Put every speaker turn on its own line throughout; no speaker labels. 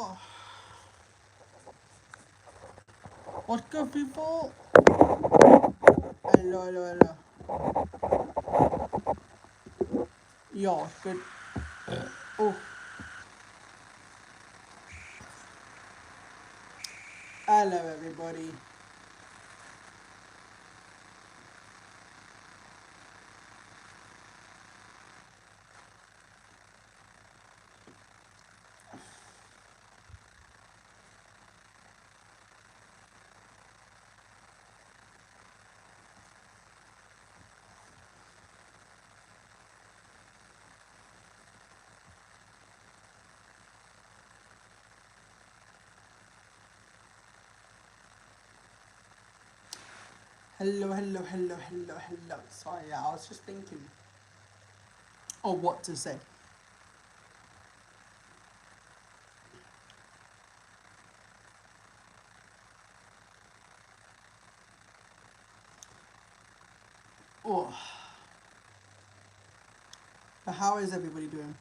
Oh, what's good, people? Hello, hello, hello. Yo, it's good. Oh, hello, everybody. Hello, hello, hello, hello, hello. Sorry, yeah, I was just thinking of what to say. Oh, how is everybody doing?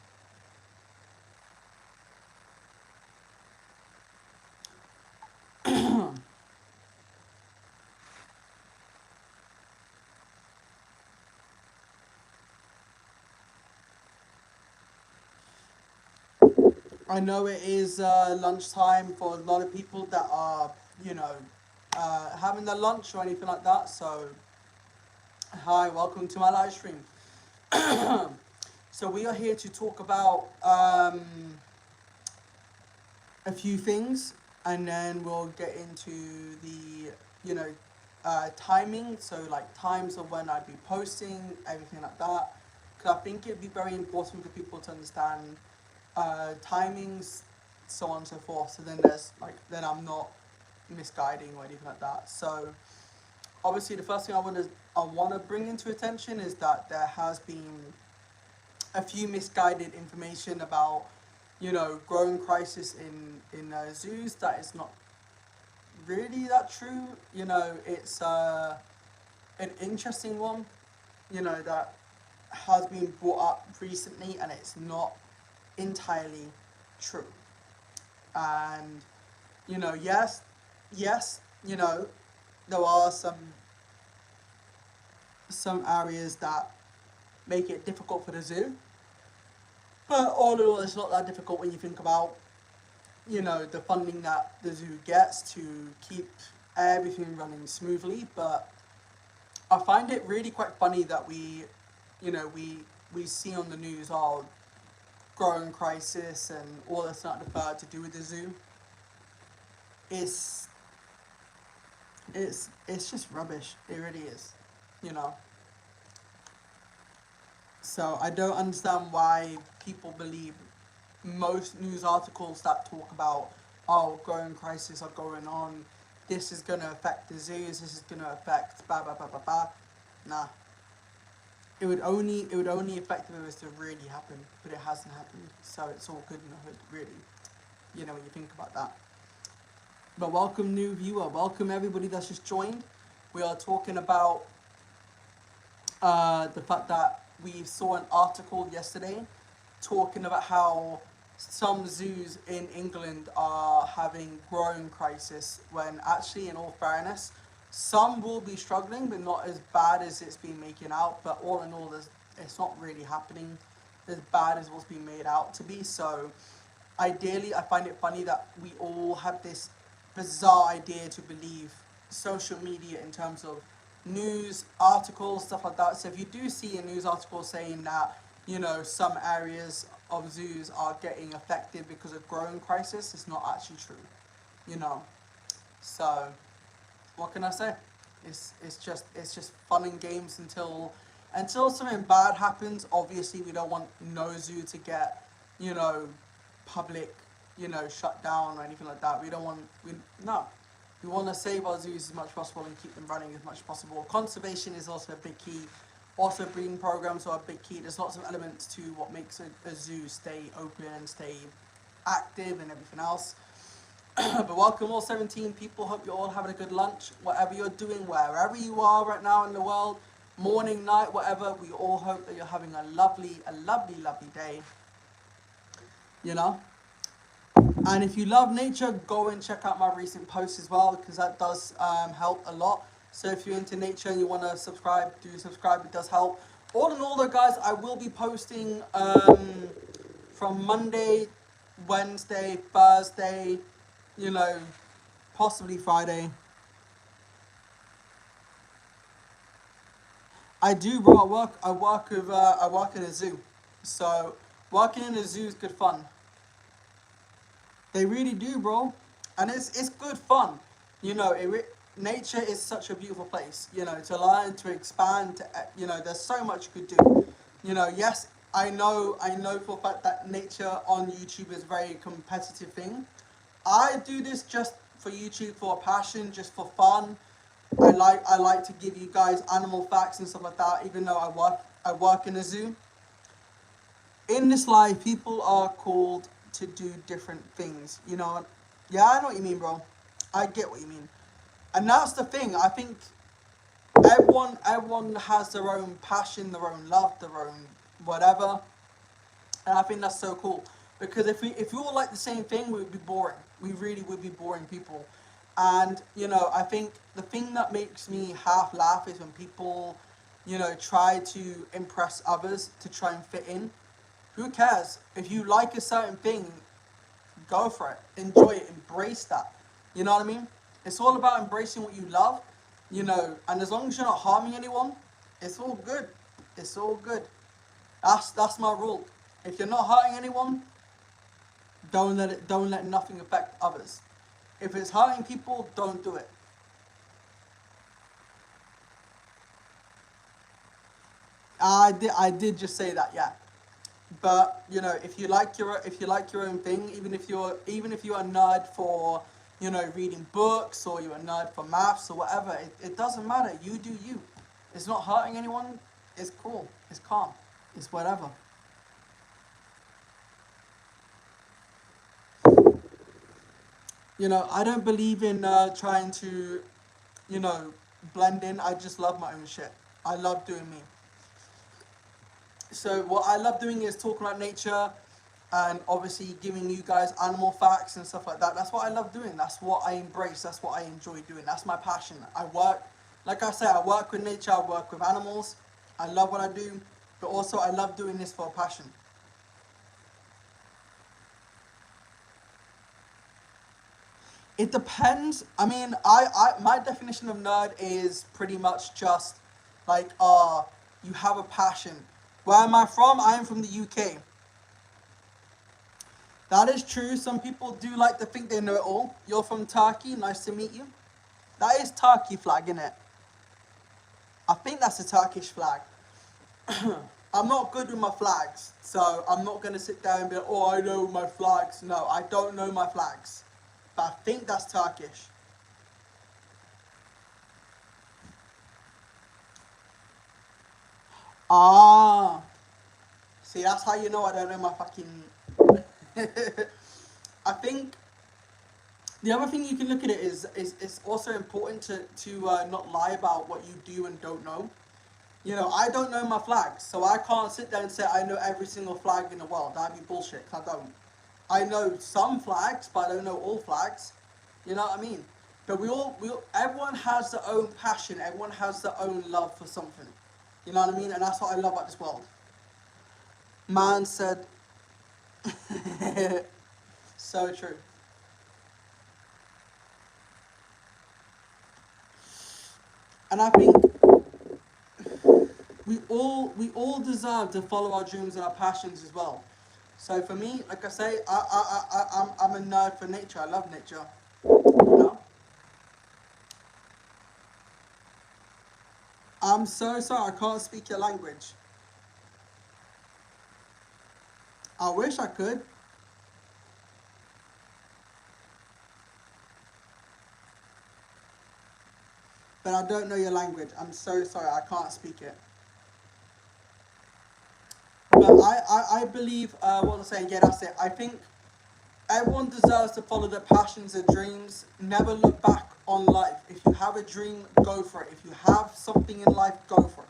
I know it is lunchtime for a lot of people that are, you know, having their lunch or anything like that. So, hi, welcome to my live stream. So we are here to talk about a few things, and then we'll get into the you know timing. So like times of when I'd be posting, everything like that. Because I think it'd be very important for people to understand timings, so on and so forth. So then I'm not misguiding or anything like that. So obviously the first thing I want to bring into attention is that there has been a few misguided information about growing crisis in zoos that is not really that true. It's an interesting one, that has been brought up recently, and it's not entirely true. And yes, there are some areas that make it difficult for the zoo, but all in all, it's not that difficult when you think about the funding that the zoo gets to keep everything running smoothly. But I find it really quite funny that we see on the news all growing crisis and all this not the third to do with the zoo. It's it's just rubbish. It really is, you know. So I don't understand why people believe most news articles that talk about growing crisis are going on. This is gonna affect the zoos. This is gonna affect blah blah blah blah blah. Nah, it would only affect if it was to really happen, but it hasn't happened. So it's all good in the hood, really. When you think about that. But welcome, new viewer. Welcome everybody that's just joined. We are talking about the fact that we saw an article yesterday talking about how some zoos in England are having growing crisis, when actually, in all fairness, some will be struggling, but not as bad as it's been making out. But all in all, it's not really happening as bad as what's being made out to be. So ideally, I find it funny that we all have this bizarre idea to believe social media in terms of news articles, stuff like that. So if you do see a news article saying that some areas of zoos are getting affected because of growing crisis, it's not actually true. You know, so what can I say? It's just fun and games until something bad happens. Obviously, we don't want no zoo to get you know public shut down or anything like that. We don't want we no. We want to save our zoos as much as possible and keep them running as much as possible. Conservation is also a big key. Also, breeding programs are a big key. There's lots of elements to what makes a zoo stay open and stay active and everything else. But welcome all 17 people. Hope you're all having a good lunch. Whatever you're doing, wherever you are right now in the world, morning, night, whatever, we all hope that you're having a lovely, lovely day. You know? And if you love nature, go and check out my recent posts as well, because that does help a lot. So if you're into nature and you want to subscribe, do subscribe. It does help. All in all, though, guys, I will be posting from Monday, Wednesday, Thursday, you know, possibly Friday. I do, bro. I work in a zoo, so working in a zoo is good fun. They really do, bro, and it's good fun. You know, nature is such a beautiful place. You know, to learn, to expand. You know, there's so much you could do. You know, yes, I know for a fact that nature on YouTube is a very competitive thing. I do this just for YouTube, for a passion, just for fun. I like to give you guys animal facts and stuff like that. Even though I work in a zoo. In this life, people are called to do different things. You know, yeah, I know what you mean, bro. I get what you mean, and that's the thing. I think everyone has their own passion, their own love, their own whatever, and I think that's so cool. Because if we all like the same thing, we would be boring. We really would be boring people. And you know, I think the thing that makes me half laugh is when people, you know, try to impress others to try and fit in. Who cares? If you like a certain thing, go for it. Enjoy it. Embrace that. You know what I mean? It's all about embracing what you love, you know, and as long as you're not harming anyone, it's all good. It's all good. That's my rule. If you're not hurting anyone, don't let nothing affect others. If it's hurting people, don't do it. I did just say that, yeah. But you know, if you like your own thing, even if you're a nerd for, you know, reading books, or you're a nerd for maths or whatever, it doesn't matter. You do you. It's not hurting anyone. It's cool. It's calm. It's whatever. You know, I don't believe in trying to, you know, blend in. I just love my own shit. I love doing me. So what I love doing is talking about nature, and obviously giving you guys animal facts and stuff like that. That's what I love doing. That's what I embrace. That's what I enjoy doing. That's my passion. I work, like I said, I work with nature. I work with animals. I love what I do, but also I love doing this for a passion. It depends. I mean, my definition of nerd is pretty much just like, you have a passion. Where am I from? I am from the UK. That is true. Some people do like to think they know it all. You're from Turkey. Nice to meet you. That is Turkey flag, isn't it? I think that's a Turkish flag. I'm not good with my flags, so I'm not going to sit down and be like, oh, I know my flags. No, I don't know my flags. But I think that's Turkish. Ah, see, that's how you know I don't know my fucking. I think the other thing you can look at it is it's also important to not lie about what you do and don't know. You know, I don't know my flags, so I can't sit there and say I know every single flag in the world. That'd be bullshit. I don't. I know some flags, but I don't know all flags. You know what I mean? But everyone has their own passion. Everyone has their own love for something. You know what I mean? And that's what I love about this world. Man said, so true. And I think we all deserve to follow our dreams and our passions as well. So for me, like I say, I'm a nerd for nature. I love nature. You know. I'm so sorry I can't speak your language. I wish I could, but I don't know your language. I'm so sorry I can't speak it. But I believe, what was I saying? Yeah, that's it. I think everyone deserves to follow their passions and dreams. Never look back on life. If you have a dream, go for it. If you have something in life, go for it.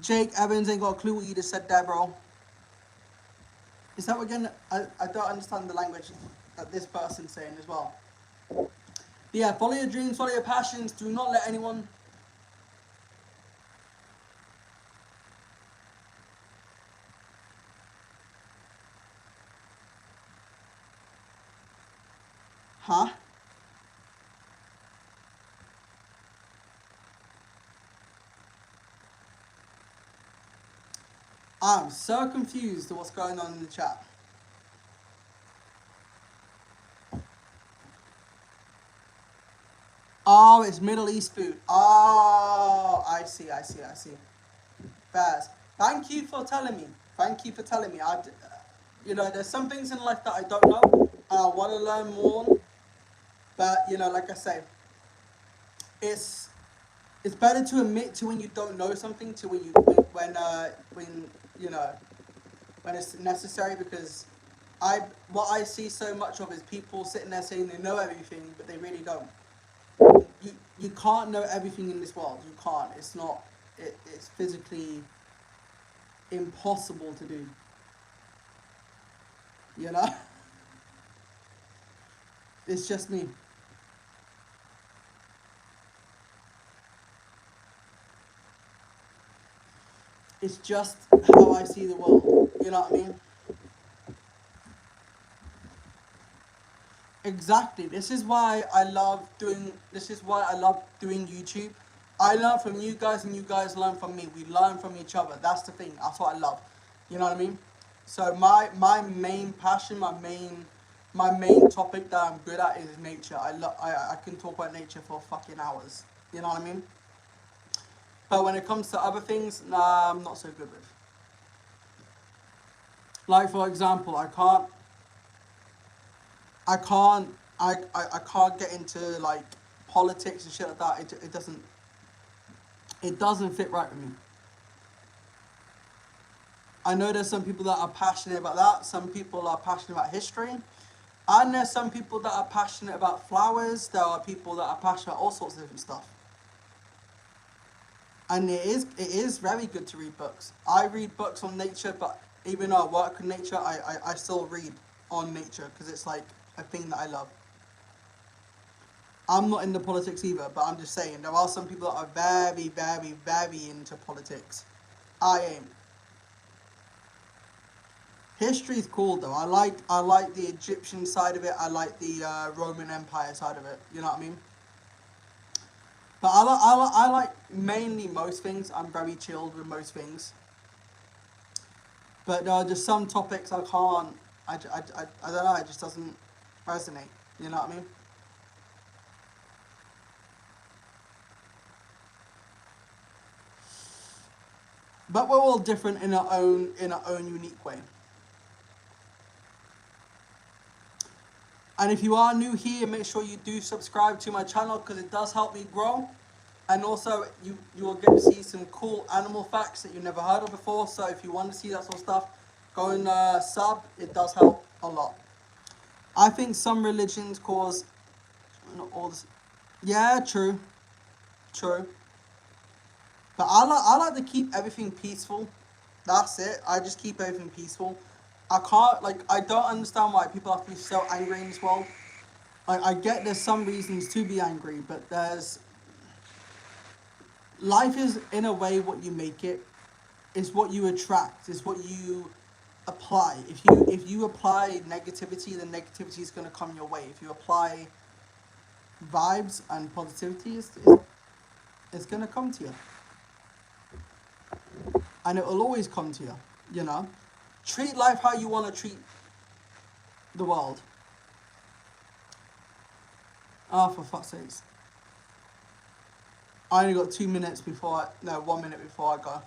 Jake Evans ain't got a clue what you just said there, bro. Is that again? I don't understand the language that this person's saying as well. But yeah, follow your dreams, follow your passions. Do not let anyone. Huh? I'm so confused at what's going on in the chat. Oh, it's Middle East food. Oh, I see. Baz, thank you for telling me. Thank you for telling me. There's some things in life that I don't know. I want to learn more. But like I say, it's it's better to admit to when you don't know something to when you know when it's necessary, because what I see so much of is people sitting there saying they know everything but they really don't. You can't know everything in this world. You can't. It's not. It's physically impossible to do. You know. It's just me. It's just how I see the world. You know what I mean? Exactly. This is why I love doing. This is why I love doing YouTube. I learn from you guys, and you guys learn from me. We learn from each other. That's the thing. That's what I love. You know what I mean? So my main passion, my main topic that I'm good at is nature. I can talk about nature for fucking hours. You know what I mean? But when it comes to other things, nah, I'm not so good with. Like for example, I can't, I can't get into like politics and shit like that. It doesn't fit right with me. I know there's some people that are passionate about that. Some people are passionate about history. And there's some people that are passionate about flowers. There are people that are passionate about all sorts of different stuff. And it is very good to read books. I read books on nature, but even though I work with nature, I still read on nature because it's like a thing that I love. I'm not into politics either, but I'm just saying there are some people that are very, very, very into politics. I ain't. History is cool though. I like the Egyptian side of it. I like the Roman Empire side of it. You know what I mean? But I like mainly most things. I'm very chilled with most things. But there are just some topics I can't. I don't know. It just doesn't resonate. You know what I mean? But we're all different in our own unique way. And if you are new here, make sure you do subscribe to my channel because it does help me grow. And also, you will get to see some cool animal facts that you've never heard of before. So if you want to see that sort of stuff, go and sub. It does help a lot. I think some religions cause not all this. Yeah, true, true. But I like to keep everything peaceful. That's it. I just keep everything peaceful. I can't like I don't understand why people have to be so angry in this world. I get there's some reasons to be angry, but there's life is in a way what you make it. It's what you attract. It's what you apply. If you apply negativity, then negativity is gonna come your way. If you apply vibes and positivity, it's gonna come to you, and it will always come to you. You know, treat life how you want to treat the world. Ah, oh, for fuck's sakes! I only got 2 minutes before. No, 1 minute before I go.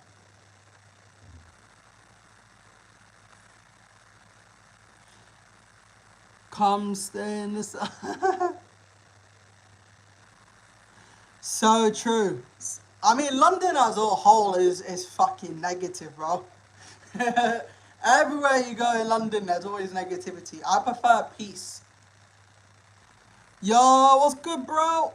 Come stay in the sun. So true. I mean, London as a whole is fucking negative, bro. Everywhere you go in London, there's always negativity. I prefer peace. Yo, what's good, bro?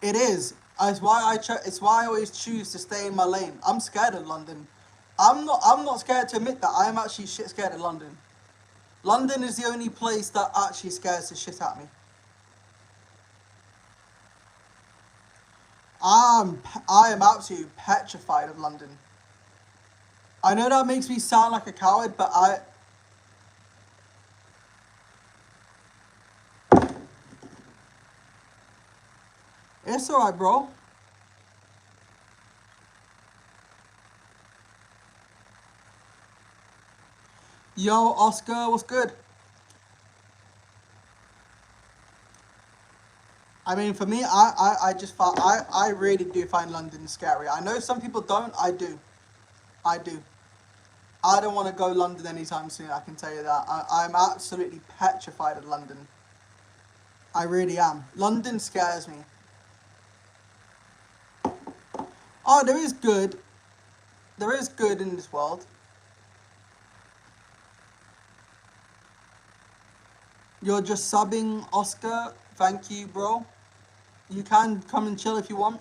It is. It's why I always choose to stay in my lane. I'm scared of London. I'm not scared to admit that. I am actually shit scared of London. London is the only place that actually scares the shit out of me. I am absolutely petrified of London. I know that makes me sound like a coward, but it's alright, bro. Yo, Oscar, what's good? I mean, for me, I just find, I really do find London scary. I know some people don't. I do. I do. I don't want to go London anytime soon, I can tell you that. I'm absolutely petrified of London. I really am. London scares me. Oh, there is good. There is good in this world. You're just subbing, Oscar. Thank you, bro. You can come and chill if you want.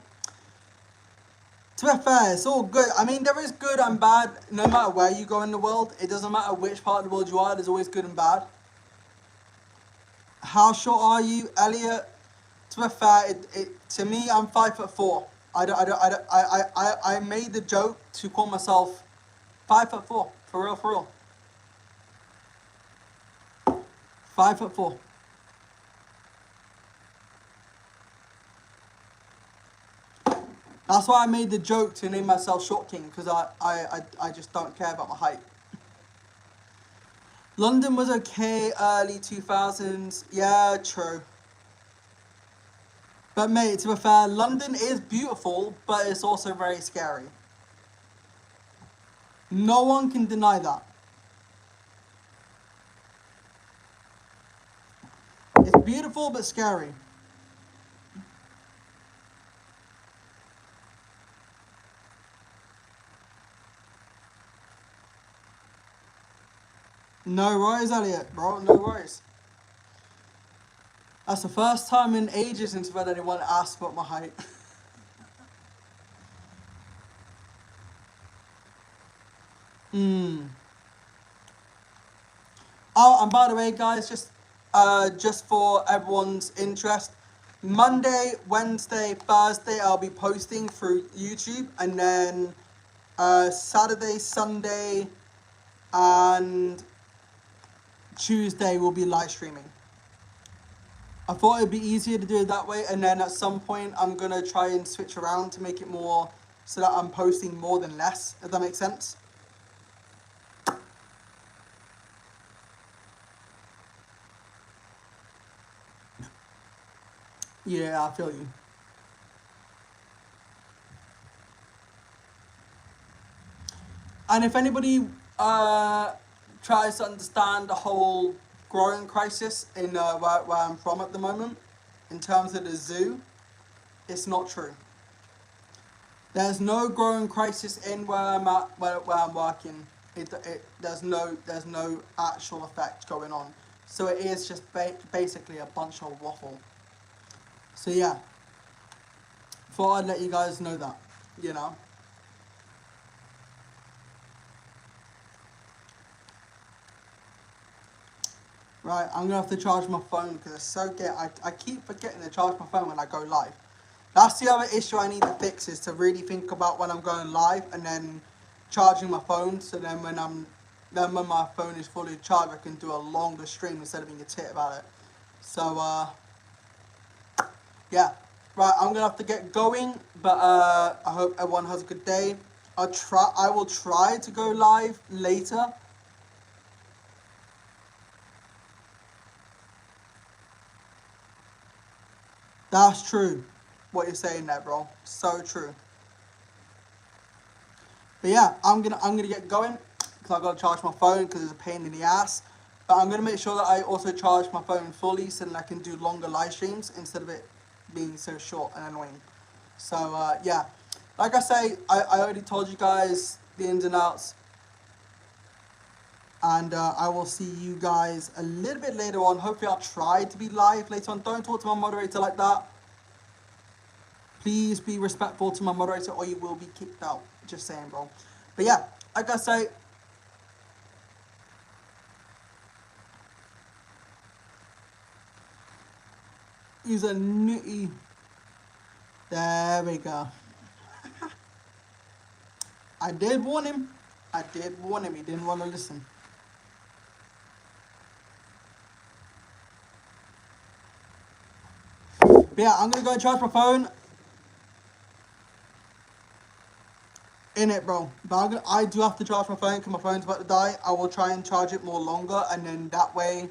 To be fair, it's all good. I mean, there is good and bad no matter where you go in the world. It doesn't matter which part of the world you are, there's always good and bad. How short are you, Elliot? To be fair, to me, I'm 5'4". I made the joke to call myself 5'4", for real, for real. 5'4". That's why I made the joke to name myself Short King, because I just don't care about my height. London was okay early 2000s. Yeah, true. But mate, to be fair, London is beautiful, but it's also very scary. No one can deny that. It's beautiful, but scary. No worries, Elliot, bro. No worries. That's the first time in ages since I've had anyone ask about my height. Oh, and by the way, guys, just for everyone's interest, Monday, Wednesday, Thursday, I'll be posting through YouTube, and then Saturday, Sunday, and Tuesday will be live streaming. I thought it'd be easier to do it that way, and then at some point I'm gonna try and switch around to make it more so that I'm posting more than less, if that makes sense. Yeah, I feel you. And if anybody tries to understand the whole growing crisis in where I'm from at the moment, in terms of the zoo, it's not true. There's no growing crisis in where I'm at, where I'm working. There's no actual effect going on. So it is just basically a bunch of waffle. So yeah, thought I'd let you guys know that, you know. Right, I'm gonna have to charge my phone because I keep forgetting to charge my phone when I go live. That's the other issue I need to fix, is to really think about when I'm going live and then charging my phone, so then when my phone is fully charged I can do a longer stream instead of being a tit about it. So yeah. Right, I'm gonna have to get going, but I hope everyone has a good day. I will try to go live later. That's true, what you're saying there, bro. So true. But yeah, I'm gonna get going because I've got to charge my phone because it's a pain in the ass. But I'm gonna make sure that I also charge my phone fully so that I can do longer live streams instead of it being so short and annoying. So yeah, like I say, I already told you guys the ins and outs. And I will see you guys a little bit later on. Hopefully I'll try to be live later on. Don't talk to my moderator like that. Please be respectful to my moderator or you will be kicked out. Just saying, bro. But yeah, like I say, he's a nutty. There we go. I did warn him. I did warn him. He didn't want to listen. But yeah, I'm going to go and charge my phone. In it, bro. But I do have to charge my phone because my phone's about to die. I will try and charge it more longer, and then that way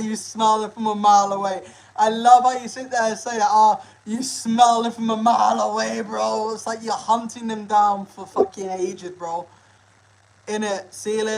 you smell it from a mile away. I love how you sit there and say that. Oh, you smell it from a mile away, bro. It's like you're hunting them down for fucking ages, bro. In it. See you later.